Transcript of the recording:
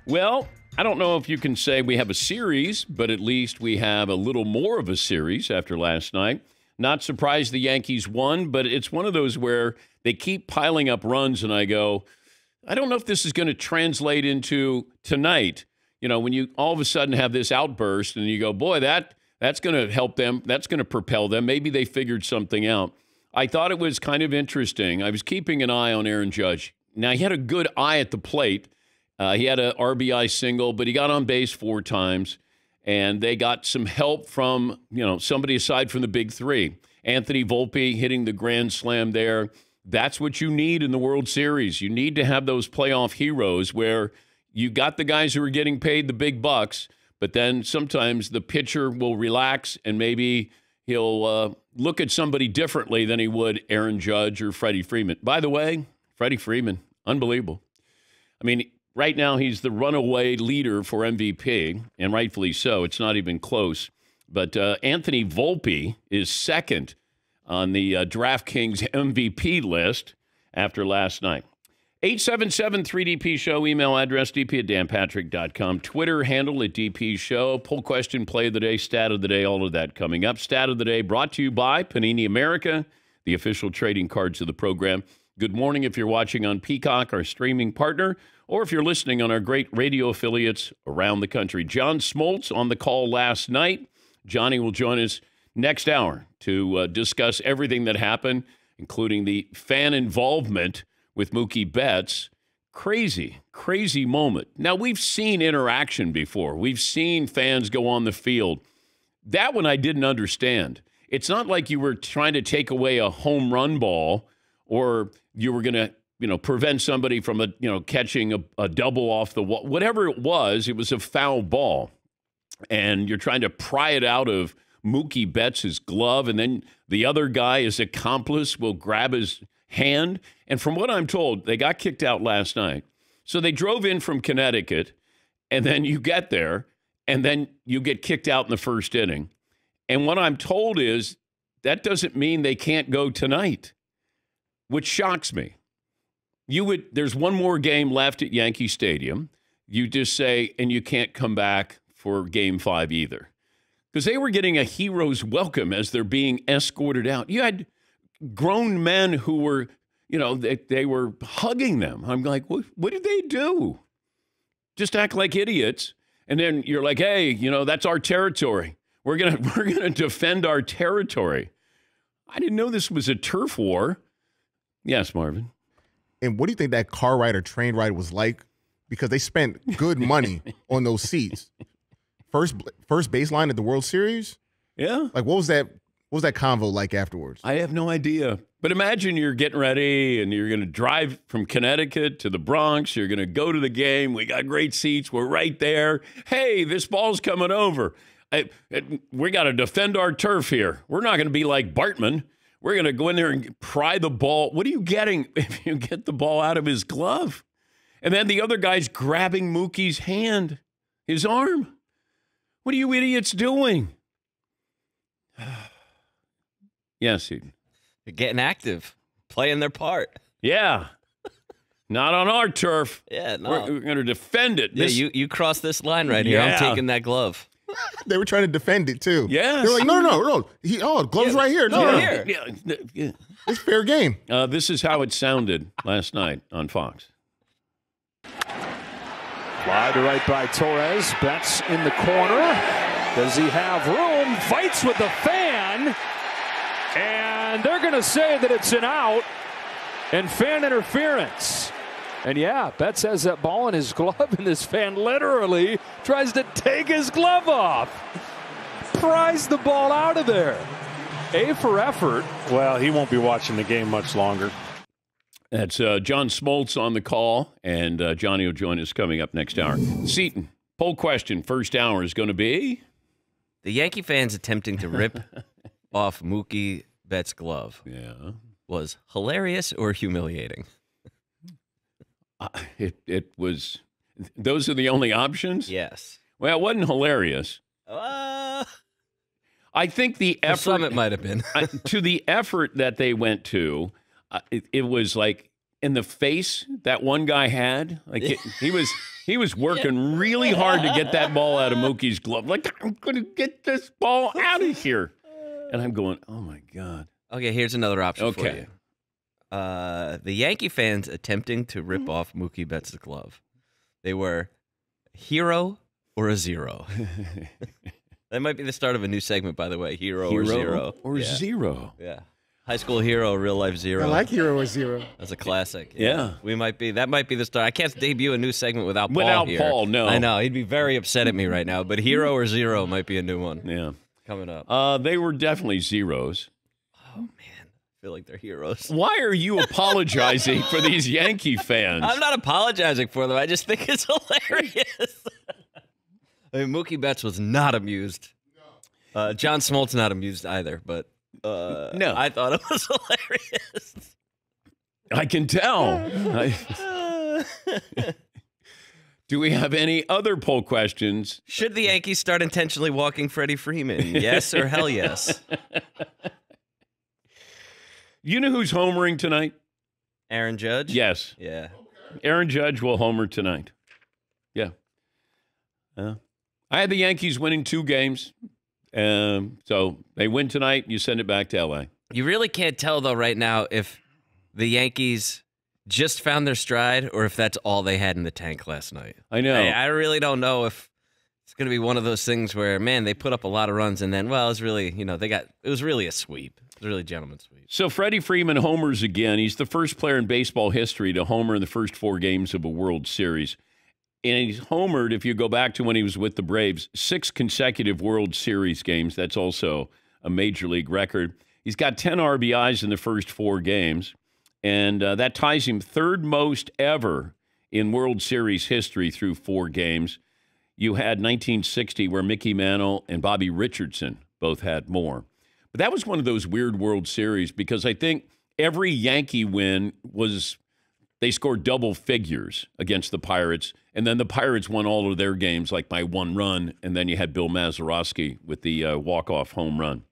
Well, I don't know if you can say we have a series, but at least we have a little more of a series after last night. Not surprised the Yankees won, but it's one of those where they keep piling up runs, and I go, I don't know if this is going to translate into tonight. You know, when you all of a sudden have this outburst and you go, boy, that's going to help them. That's going to propel them. Maybe they figured something out. I thought it was kind of interesting. I was keeping an eye on Aaron Judge. Now, he had a good eye at the plate. He had an RBI single, but he got on base 4 times, and they got some help from, somebody aside from the big three. Anthony Volpe hitting the grand slam there. That's what you need in the World Series. You need to have those playoff heroes where you got the guys who are getting paid the big bucks, but then sometimes the pitcher will relax and maybe he'll look at somebody differently than he would Aaron Judge or Freddie Freeman. By the way, Freddie Freeman, unbelievable. I mean, right now he's the runaway leader for MVP, and rightfully so. It's not even close. But Anthony Volpe is second on the DraftKings MVP list after last night. 877-3DP Show, email address dp@danpatrick.com, Twitter handle @DP Show, poll question, play of the day, stat of the day, all of that coming up. Stat of the day brought to you by Panini America, the official trading cards of the program. Good morning if you're watching on Peacock, our streaming partner, or if you're listening on our great radio affiliates around the country. John Smoltz on the call last night. Johnny will join us next hour to discuss everything that happened, including the fan involvement with Mookie Betts. Crazy, crazy moment. Now, we've seen interaction before. We've seen fans go on the field. That one I didn't understand. It's not like you were trying to take away a home run ball or you were going to prevent somebody from catching a double off the wall. Whatever it was a foul ball. And you're trying to pry it out of Mookie Betts' glove, and then the other guy, his accomplice, will grab his hand. And from what I'm told, they got kicked out last night. So they drove in from Connecticut, and then you get there, and then you get kicked out in the first inning. And what I'm told is that doesn't mean they can't go tonight, which shocks me. There's one more game left at Yankee Stadium. You just say, and you can't come back for Game 5 either. Because they were getting a hero's welcome as they're being escorted out. You had grown men who were, they were hugging them. I'm like, what did they do? Just act like idiots. And then you're like, hey, that's our territory. We're gonna defend our territory. I didn't know this was a turf war. Yes, Marvin. And what do you think that car ride or train ride was like? Because they spent good money on those seats. First baseline at the World Series? Yeah. Like, what was that convo like afterwards? I have no idea. But imagine you're getting ready and you're going to drive from Connecticut to the Bronx. You're going to go to the game. We got great seats. We're right there. Hey, this ball's coming over. We got to defend our turf here. We're not going to be like Bartman. We're going to go in there and pry the ball. What are you getting if you get the ball out of his glove? And then the other guy's grabbing Mookie's hand, his arm. What are you idiots doing? Yes, Eden. They're getting active, playing their part. Yeah. Not on our turf. Yeah, no. We're going to defend it. Yeah, you cross this line right here. I'm taking that glove. They were trying to defend it, too. Yes. They were like, no. Glove's right here. No. Here. Yeah. It's fair game. This is how it sounded last night on Fox. Fly to right by Torres. Betts in the corner. Does he have room? Fights with the fan. And they're going to say that it's an out and fan interference. And yeah, Betts has that ball in his glove, and this fan literally tries to take his glove off. Pries the ball out of there. A for effort. Well, he won't be watching the game much longer. That's John Smoltz on the call, and Johnny will join us coming up next hour. Seton, poll question, first hour is going to be? The Yankee fans attempting to rip off Mookie Betts' glove was hilarious or humiliating? It was. Those are the only options? Yes. Well, it wasn't hilarious. I think the effort. For some it might have been. To the effort that they went to, it was like, and the face that one guy had, like he was working really hard to get that ball out of Mookie's glove. Like, I'm going to get this ball out of here. And I'm going, oh, my God. Okay, here's another option for Okay. you. The Yankee fans attempting to rip off Mookie Betts' glove. They were hero or a zero. That might be the start of a new segment, by the way. Hero or zero. Or Yeah. zero. Yeah. High school hero, real life zero. I like hero or zero. That's a classic. Yeah. That might be the start. I can't debut a new segment without Paul Without here. Paul, no. I know. He'd be very upset at me right now, but hero or zero might be a new one. Yeah. Coming up. They were definitely zeros. Oh, man. I feel like they're heroes. Why are you apologizing for these Yankee fans? I'm not apologizing for them. I just think it's hilarious. I mean, Mookie Betts was not amused. John Smoltz not amused either, but No. I thought it was hilarious. I can tell. Do we have any other poll questions? Should the Yankees start intentionally walking Freddie Freeman? Yes or hell yes? You know who's homering tonight? Aaron Judge? Yes. Yeah. Aaron Judge will homer tonight. Yeah. I had the Yankees winning 2 games. So they win tonight, you send it back to L.A. You really can't tell, though, right now if the Yankees just found their stride or if that's all they had in the tank last night. I know. I really don't know if it's going to be one of those things where, man, they put up a lot of runs and then, well, it was really, it was really a sweep. It was really a gentleman's sweep. So Freddie Freeman homers again. He's the first player in baseball history to homer in the first 4 games of a World Series. And he's homered, if you go back to when he was with the Braves, 6 consecutive World Series games. That's also a Major League record. He's got 10 RBIs in the first 4 games. And that ties him 3rd most ever in World Series history through 4 games. You had 1960 where Mickey Mantle and Bobby Richardson both had more. But that was one of those weird World Series because I think every Yankee win was they scored double figures against the Pirates, and then the Pirates won all of their games like by 1 run, and then you had Bill Mazeroski with the walk-off home run.